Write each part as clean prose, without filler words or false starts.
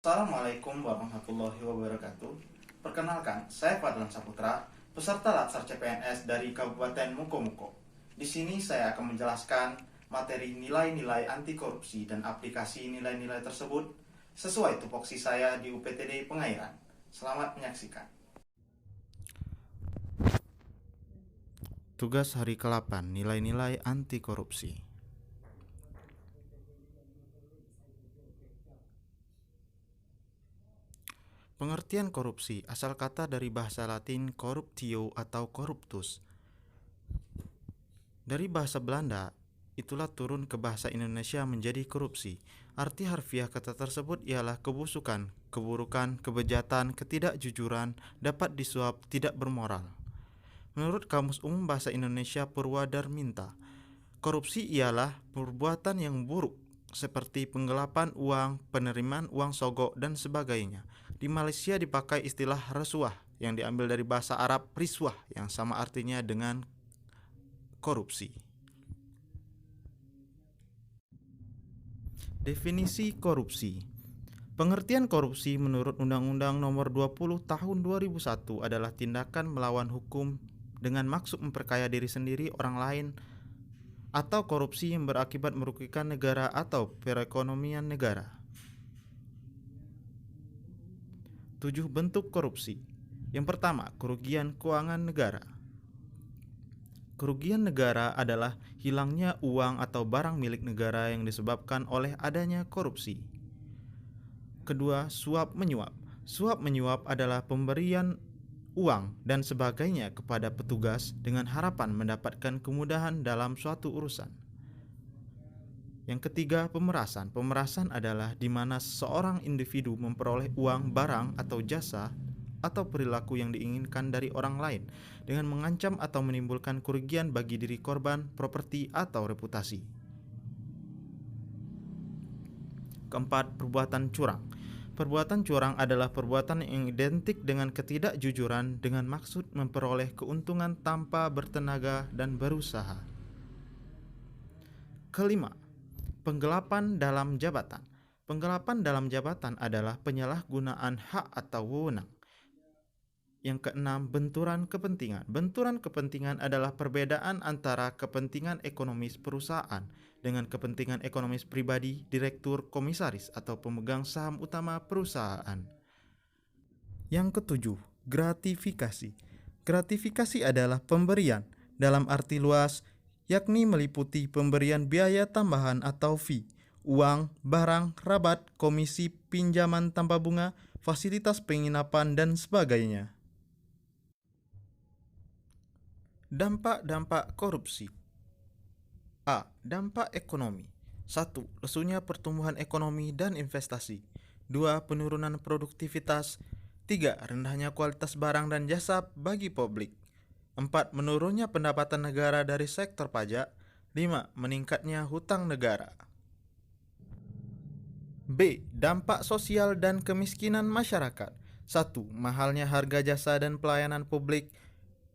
Assalamualaikum warahmatullahi wabarakatuh. Perkenalkan, saya Fadlan Saputra, peserta Latsar CPNS dari Kabupaten Mukomuko. Di sini saya akan menjelaskan materi nilai-nilai anti korupsi dan aplikasi nilai-nilai tersebut sesuai tupoksi saya di UPTD Pengairan. Selamat menyaksikan. Tugas hari ke-8, nilai-nilai anti korupsi. Pengertian korupsi asal kata dari bahasa Latin corruptio atau corruptus. Dari bahasa Belanda, itulah turun ke bahasa Indonesia menjadi korupsi. Arti harfiah kata tersebut ialah kebusukan, keburukan, kebejatan, ketidakjujuran, dapat disuap, tidak bermoral. Menurut Kamus Umum Bahasa Indonesia Purwadarminta, korupsi ialah perbuatan yang buruk seperti penggelapan uang, penerimaan uang sogok, dan sebagainya. Di Malaysia dipakai istilah rasuah yang diambil dari bahasa Arab riswah yang sama artinya dengan korupsi. Definisi korupsi. Pengertian korupsi menurut Undang-Undang Nomor 20 Tahun 2001 adalah tindakan melawan hukum dengan maksud memperkaya diri sendiri, orang lain, atau korupsi yang berakibat merugikan negara atau perekonomian negara. 7 bentuk korupsi. Yang pertama, kerugian keuangan negara. Kerugian negara adalah hilangnya uang atau barang milik negara yang disebabkan oleh adanya korupsi. Kedua, suap menyuap. Suap menyuap adalah pemberian uang dan sebagainya kepada petugas dengan harapan mendapatkan kemudahan dalam suatu urusan. Yang ketiga, pemerasan. Pemerasan adalah di mana seorang individu memperoleh uang, barang, atau jasa atau perilaku yang diinginkan dari orang lain dengan mengancam atau menimbulkan kerugian bagi diri korban, properti, atau reputasi. Keempat, perbuatan curang. Perbuatan curang adalah perbuatan yang identik dengan ketidakjujuran dengan maksud memperoleh keuntungan tanpa bertenaga dan berusaha. Kelima, penggelapan dalam jabatan. Penggelapan dalam jabatan adalah penyalahgunaan hak atau wewenang. Yang keenam, benturan kepentingan. Benturan kepentingan adalah perbedaan antara kepentingan ekonomis perusahaan dengan kepentingan ekonomis pribadi, direktur, komisaris, atau pemegang saham utama perusahaan. Yang ketujuh, gratifikasi. Gratifikasi adalah pemberian dalam arti luas, yakni meliputi pemberian biaya tambahan atau fee, uang, barang, rabat, komisi, pinjaman tanpa bunga, fasilitas penginapan, dan sebagainya. Dampak-dampak korupsi. A. Dampak ekonomi. 1. Lesunya pertumbuhan ekonomi dan investasi. 2. Penurunan produktivitas. 3. Rendahnya kualitas barang dan jasa bagi publik. 4. Menurunnya pendapatan negara dari sektor pajak. 5. Meningkatnya hutang negara. B. Dampak sosial dan kemiskinan masyarakat. 1. Mahalnya harga jasa dan pelayanan publik.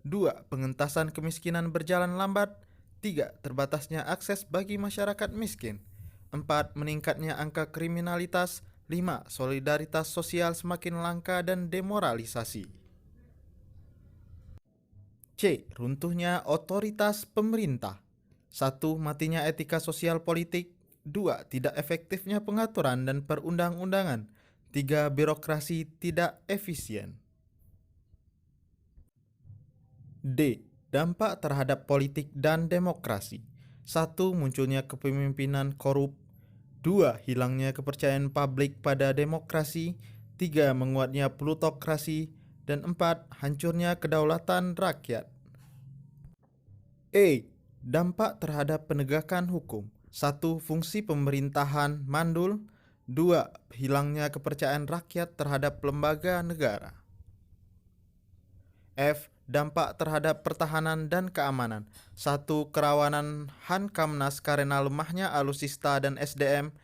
2. Pengentasan kemiskinan berjalan lambat. 3. Terbatasnya akses bagi masyarakat miskin. 4. Meningkatnya angka kriminalitas. 5. Solidaritas sosial semakin langka dan demoralisasi. C. Runtuhnya otoritas pemerintah. 1. Matinya etika sosial politik. 2. Tidak efektifnya pengaturan dan perundang-undangan. 3. Birokrasi tidak efisien. D. Dampak terhadap politik dan demokrasi. 1. Munculnya kepemimpinan korup. 2. Hilangnya kepercayaan publik pada demokrasi. 3. Menguatnya plutokrasi. Dan 4. Hancurnya kedaulatan rakyat. E. Dampak terhadap penegakan hukum. 1. Fungsi pemerintahan mandul. 2. Hilangnya kepercayaan rakyat terhadap lembaga negara. F. Dampak terhadap pertahanan dan keamanan. 1. Kerawanan Hankamnas karena lemahnya alutsista dan SDM.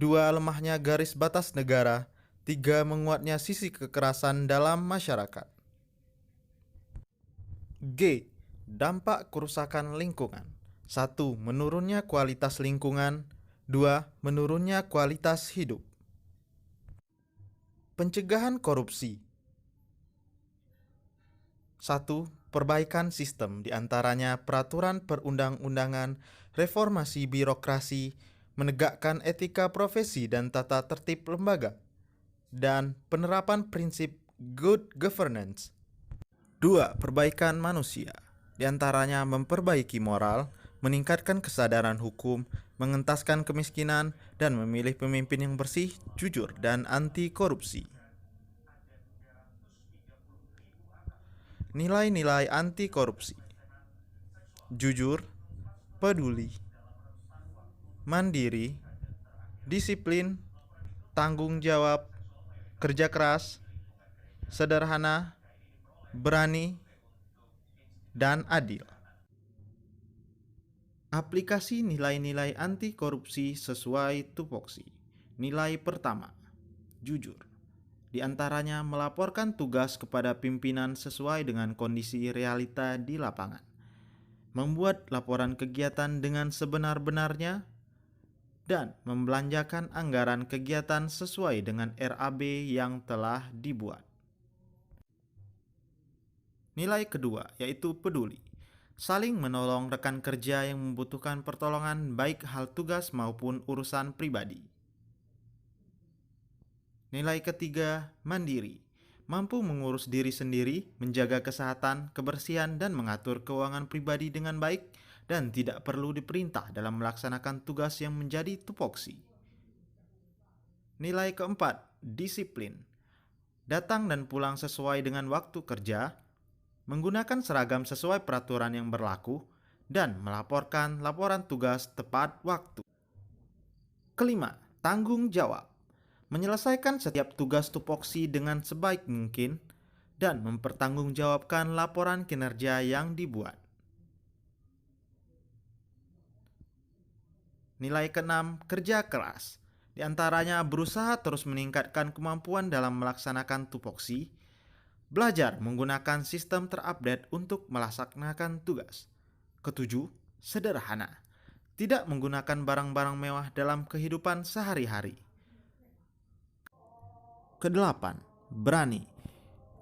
2. Lemahnya garis batas negara. 3. Menguatnya sisi kekerasan dalam masyarakat. G. Dampak kerusakan lingkungan. 1. Menurunnya kualitas lingkungan. 2. Menurunnya kualitas hidup. Pencegahan korupsi. 1. Perbaikan sistem, diantaranya peraturan perundang-undangan, reformasi birokrasi, menegakkan etika profesi dan tata tertib lembaga, dan penerapan prinsip good governance. 2. Perbaikan manusia, diantaranya memperbaiki moral, meningkatkan kesadaran hukum, mengentaskan kemiskinan, dan memilih pemimpin yang bersih, jujur, dan anti korupsi. Nilai-nilai anti korupsi: jujur, peduli, mandiri, disiplin, tanggung jawab, kerja keras, sederhana, berani, dan adil. Aplikasi nilai-nilai anti korupsi sesuai tupoksi. Nilai pertama, jujur. Di antaranya melaporkan tugas kepada pimpinan sesuai dengan kondisi realita di lapangan, membuat laporan kegiatan dengan sebenar-benarnya, dan membelanjakan anggaran kegiatan sesuai dengan RAB yang telah dibuat. Nilai kedua yaitu peduli. Saling menolong rekan kerja yang membutuhkan pertolongan baik hal tugas maupun urusan pribadi. Nilai ketiga, mandiri. Mampu mengurus diri sendiri, menjaga kesehatan, kebersihan, dan mengatur keuangan pribadi dengan baik, dan tidak perlu diperintah dalam melaksanakan tugas yang menjadi tupoksi. Nilai keempat, disiplin. Datang dan pulang sesuai dengan waktu kerja, menggunakan seragam sesuai peraturan yang berlaku, dan melaporkan laporan tugas tepat waktu. Kelima, tanggung jawab. Menyelesaikan setiap tugas tupoksi dengan sebaik mungkin dan mempertanggungjawabkan laporan kinerja yang dibuat. Nilai keenam, kerja keras. Di antaranya berusaha terus meningkatkan kemampuan dalam melaksanakan tupoksi, belajar menggunakan sistem terupdate untuk melaksanakan tugas. Ketujuh, sederhana. Tidak menggunakan barang-barang mewah dalam kehidupan sehari-hari. Kedelapan, berani.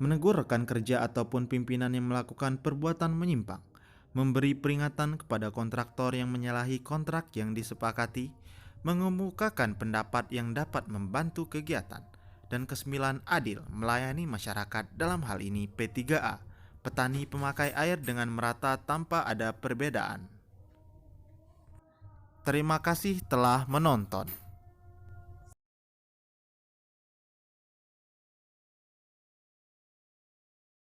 Menegur rekan kerja ataupun pimpinan yang melakukan perbuatan menyimpang, memberi peringatan kepada kontraktor yang menyalahi kontrak yang disepakati, mengemukakan pendapat yang dapat membantu kegiatan. Dan kesembilan, adil, melayani masyarakat, dalam hal ini P3A, petani pemakai air dengan merata tanpa ada perbedaan. Terima kasih telah menonton.